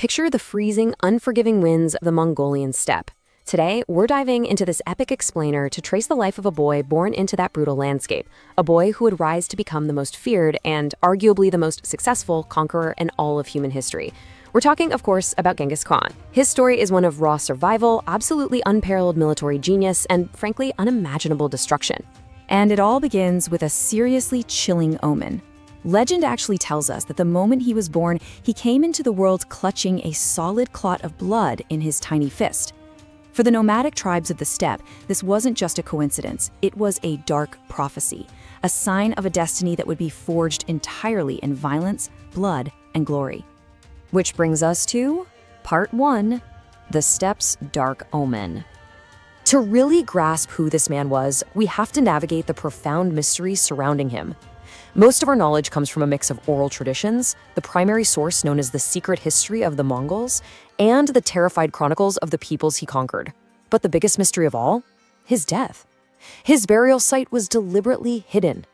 Picture the freezing, unforgiving winds of the Mongolian steppe. Today, we're diving into this epic explainer to trace the life of a boy born into that brutal landscape, a boy who would rise to become the most feared and arguably the most successful conqueror in all of human history. We're talking, of course, about Genghis Khan. His story is one of raw survival, absolutely unparalleled military genius, and frankly, unimaginable destruction. And it all begins with a seriously chilling omen. Legend actually tells us that the moment he was born, he came into the world clutching a solid clot of blood in his tiny fist. For the nomadic tribes of the steppe, this wasn't just a coincidence, it was a dark prophecy, a sign of a destiny that would be forged entirely in violence, blood, and glory. Which brings us to Part 1, The Steppe's Dark Omen. To really grasp who this man was, we have to navigate the profound mysteries surrounding him. Most of our knowledge comes from a mix of oral traditions, the primary source known as the secret history of the Mongols, and the terrified chronicles of the peoples he conquered. But the biggest mystery of all? His death. His burial site was deliberately hidden.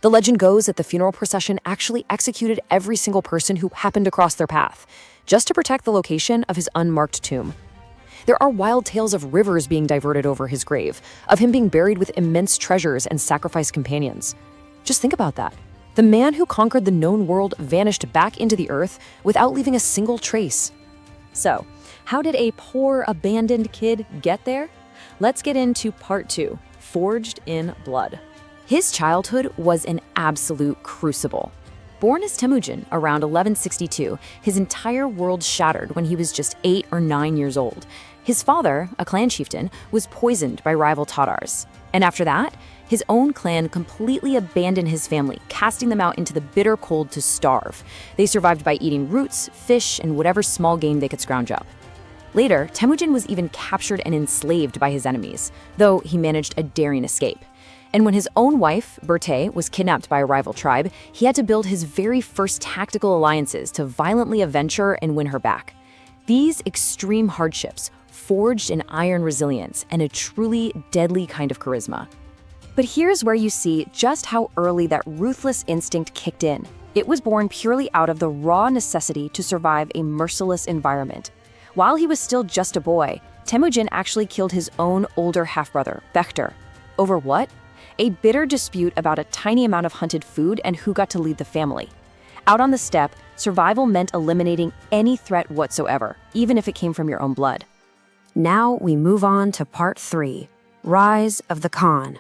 The legend goes that the funeral procession actually executed every single person who happened to cross their path, just to protect the location of his unmarked tomb. There are wild tales of rivers being diverted over his grave, of him being buried with immense treasures and sacrificed companions. Just think about that. The man who conquered the known world vanished back into the earth without leaving a single trace. So, how did a poor, abandoned kid get there? Let's get into Part 2, Forged in Blood. His childhood was an absolute crucible. Born as Temujin around 1162, his entire world shattered when he was just 8 or 9 years old. His father, a clan chieftain, was poisoned by rival Tatars. And after that, his own clan completely abandoned his family, casting them out into the bitter cold to starve. They survived by eating roots, fish, and whatever small game they could scrounge up. Later, Temujin was even captured and enslaved by his enemies, though he managed a daring escape. And when his own wife, Berthe, was kidnapped by a rival tribe, he had to build his very first tactical alliances to violently avenge her and win her back. These extreme hardships forged an iron resilience and a truly deadly kind of charisma. But here's where you see just how early that ruthless instinct kicked in. It was born purely out of the raw necessity to survive a merciless environment. While he was still just a boy, Temujin actually killed his own older half-brother, Bektar. Over what? A bitter dispute about a tiny amount of hunted food and who got to lead the family. Out on the steppe, survival meant eliminating any threat whatsoever, even if it came from your own blood. Now we move on to Part 3, Rise of the Khan.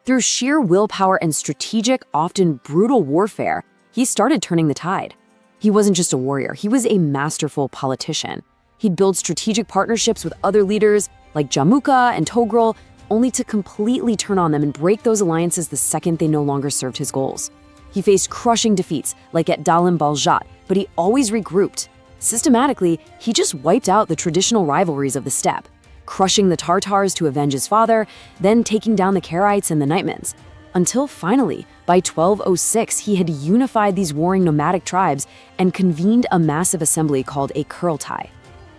Through sheer willpower and strategic, often brutal warfare, he started turning the tide. He wasn't just a warrior, he was a masterful politician. He'd build strategic partnerships with other leaders like Jamukha and Togrul, only to completely turn on them and break those alliances the second they no longer served his goals. He faced crushing defeats, like at Dalim Baljat, but he always regrouped. Systematically, he just wiped out the traditional rivalries of the steppe, crushing the Tartars to avenge his father, then taking down the Karaites and the Nightmans. Until finally, by 1206, he had unified these warring nomadic tribes and convened a massive assembly called a Kurultai.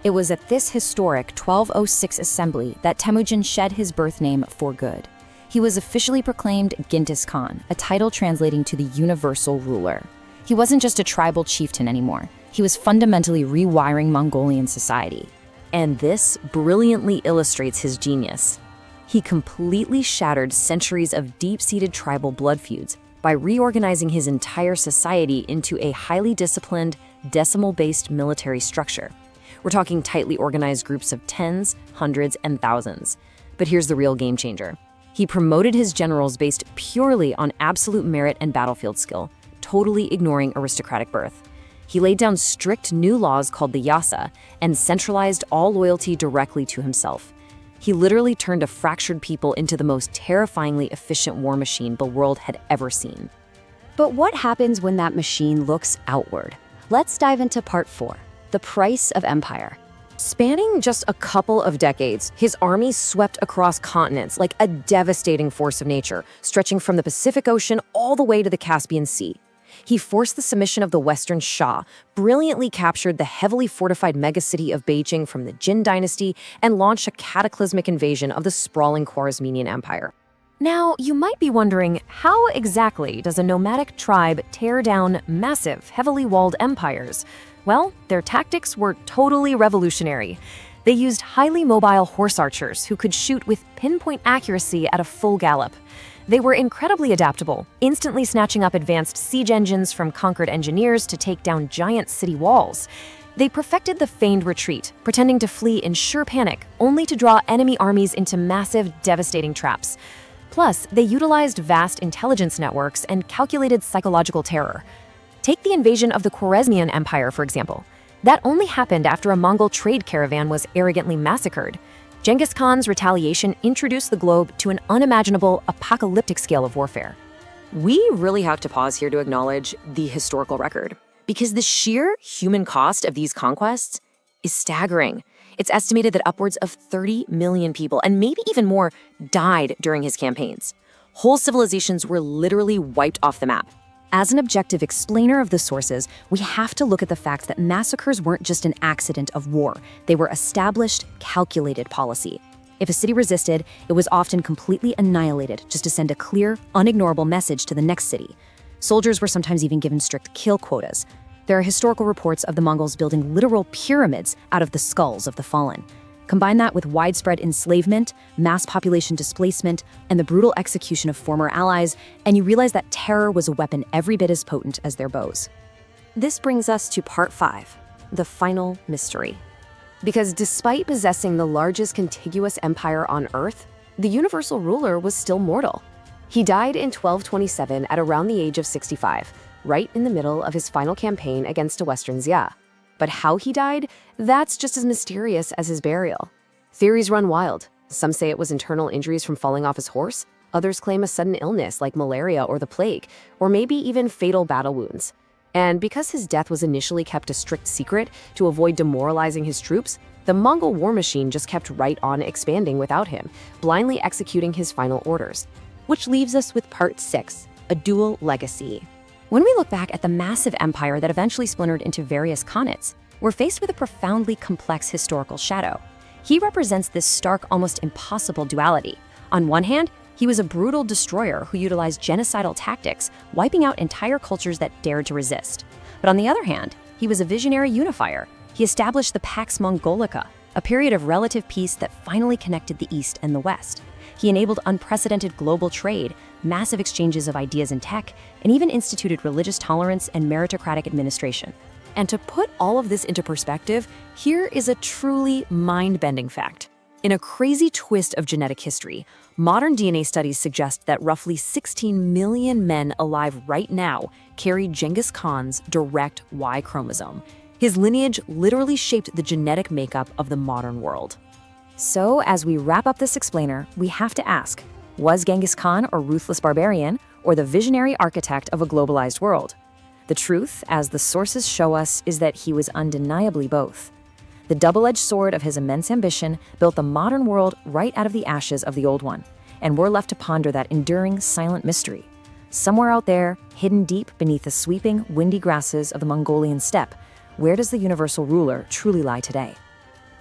It was at this historic 1206 assembly that Temujin shed his birth name for good. He was officially proclaimed Genghis Khan, a title translating to the universal ruler. He wasn't just a tribal chieftain anymore. He was fundamentally rewiring Mongolian society. And this brilliantly illustrates his genius. He completely shattered centuries of deep-seated tribal blood feuds by reorganizing his entire society into a highly disciplined, decimal-based military structure. We're talking tightly organized groups of tens, hundreds, and thousands. But here's the real game changer. He promoted his generals based purely on absolute merit and battlefield skill, totally ignoring aristocratic birth. He laid down strict new laws called the Yasa and centralized all loyalty directly to himself. He literally turned a fractured people into the most terrifyingly efficient war machine the world had ever seen. But what happens when that machine looks outward? Let's dive into Part 4, The Price of Empire. Spanning just a couple of decades, his army swept across continents like a devastating force of nature, stretching from the Pacific Ocean all the way to the Caspian Sea. He forced the submission of the Western Shah, brilliantly captured the heavily fortified megacity of Beijing from the Jin dynasty, and launched a cataclysmic invasion of the sprawling Khwarezmian Empire. Now, you might be wondering, how exactly does a nomadic tribe tear down massive, heavily walled empires? Well, their tactics were totally revolutionary. They used highly mobile horse archers who could shoot with pinpoint accuracy at a full gallop. They were incredibly adaptable, instantly snatching up advanced siege engines from conquered engineers to take down giant city walls. They perfected the feigned retreat, pretending to flee in sure panic, only to draw enemy armies into massive, devastating traps. Plus, they utilized vast intelligence networks and calculated psychological terror. Take the invasion of the Khwarezmian Empire, for example. That only happened after a Mongol trade caravan was arrogantly massacred. Genghis Khan's retaliation introduced the globe to an unimaginable, apocalyptic scale of warfare. We really have to pause here to acknowledge the historical record, because the sheer human cost of these conquests is staggering. It's estimated that upwards of 30 million people, and maybe even more, died during his campaigns. Whole civilizations were literally wiped off the map. As an objective explainer of the sources, we have to look at the fact that massacres weren't just an accident of war. They were established, calculated policy. If a city resisted, it was often completely annihilated just to send a clear, unignorable message to the next city. Soldiers were sometimes even given strict kill quotas. There are historical reports of the Mongols building literal pyramids out of the skulls of the fallen. Combine that with widespread enslavement, mass population displacement, and the brutal execution of former allies, and you realize that terror was a weapon every bit as potent as their bows. This brings us to part 5, the final mystery. Because despite possessing the largest contiguous empire on Earth, the universal ruler was still mortal. He died in 1227 at around the age of 65, right in the middle of his final campaign against a Western Xia. But how he died, that's just as mysterious as his burial. Theories run wild. Some say it was internal injuries from falling off his horse. Others claim a sudden illness like malaria or the plague, or maybe even fatal battle wounds. And because his death was initially kept a strict secret to avoid demoralizing his troops, the Mongol war machine just kept right on expanding without him, blindly executing his final orders. Which leaves us with part 6, a dual legacy. When we look back at the massive empire that eventually splintered into various khanates, we're faced with a profoundly complex historical shadow. He represents this stark, almost impossible duality. On one hand, he was a brutal destroyer who utilized genocidal tactics, wiping out entire cultures that dared to resist. But on the other hand, he was a visionary unifier. He established the Pax Mongolica, a period of relative peace that finally connected the East and the West. He enabled unprecedented global trade, massive exchanges of ideas and tech, and even instituted religious tolerance and meritocratic administration. And to put all of this into perspective, here is a truly mind-bending fact. In a crazy twist of genetic history, modern DNA studies suggest that roughly 16 million men alive right now carry Genghis Khan's direct Y chromosome. His lineage literally shaped the genetic makeup of the modern world. So, as we wrap up this explainer, we have to ask, was Genghis Khan a ruthless barbarian or the visionary architect of a globalized world? The truth, as the sources show us, is that he was undeniably both. The double-edged sword of his immense ambition built the modern world right out of the ashes of the old one, and we're left to ponder that enduring, silent mystery. Somewhere out there, hidden deep beneath the sweeping, windy grasses of the Mongolian steppe, where does the universal ruler truly lie today?